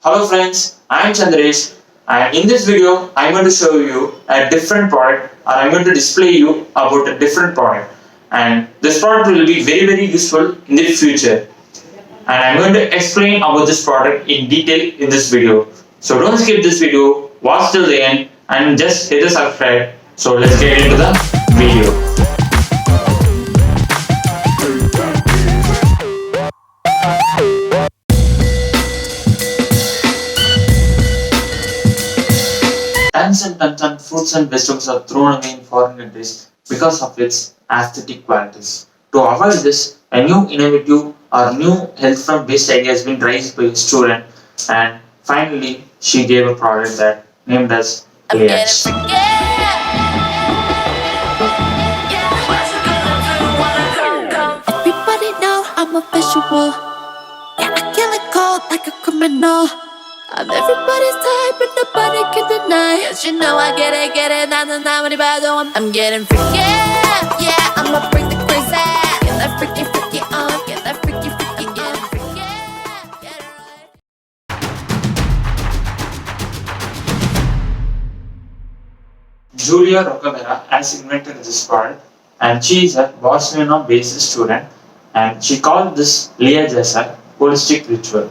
Hello friends, I am Chandresh and in this video I am going to show you a different product or I am going to display you about a different product, and this product will be very useful in the future, and I am going to explain about this product in detail in this video. So don't skip this video, watch till the end and just hit the subscribe. So let's get into the video. Tons and tons of fruits and vegetables are thrown away in foreign countries because of its aesthetic qualities. To avoid this, a new innovative or new health from based idea has been raised by a student, and finally she gave a product that named as Lleig. Everybody know I'm a visual. Yeah, I kill it cold like a criminal. I'm everybody's type, but nobody can deny. Cause you know I get it, nah, when I'm getting freaky. Yeah, I'ma bring the crazy. Get that freaky on, get that freaky, get freaky. Get it right. Julia Roka has invented this product, and she is a Barcelona-based student, and she called this Lleig as a holistic ritual.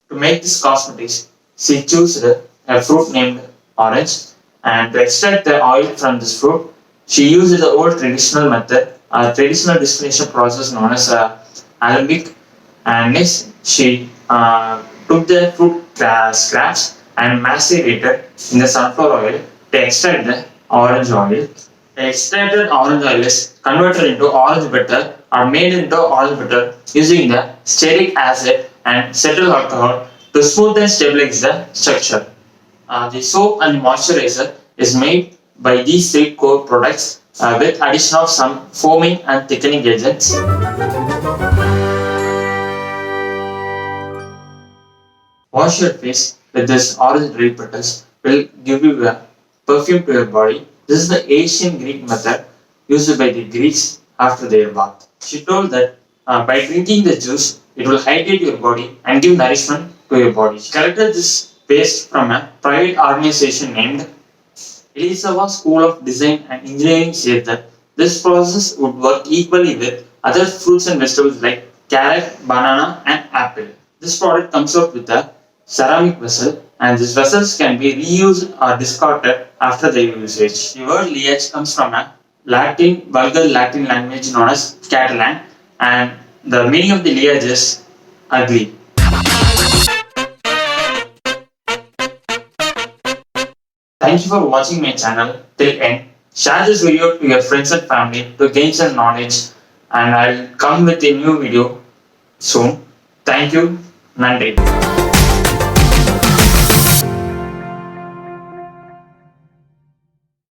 To make this cosmetics, she chose a fruit named orange, and to extract the oil from this fruit, she used the old traditional method, a traditional distillation process known as alembic. And next, she took the fruit scraps and macerated in the sunflower oil to extract the orange oil. The extracted orange oil is converted into orange butter or made into orange butter using the stearic acid and cetyl alcohol to smooth and stabilize the structure. The soap and moisturizer is made by these three core products with addition of some foaming and thickening agents. Wash your face with this orange grape petals will give you a perfume to your body. This is the ancient Greek method used by the Greeks after their bath. She told that by drinking the juice, it will hydrate your body and give nourishment to your body. She collected this paste from a private organization named Elisava School of Design and Engineering. Said that this process would work equally with other fruits and vegetables like carrot, banana and apple. This product comes out with a ceramic vessel, and these vessels can be reused or discarded after their usage. The word Lleig comes from a vulgar Latin language known as Catalan, and the meaning of the Lleig is ugly. Thank you for watching my channel till end. Share this video to your friends and family to gain some knowledge, and I'll come with a new video soon. Thank you. Nandri.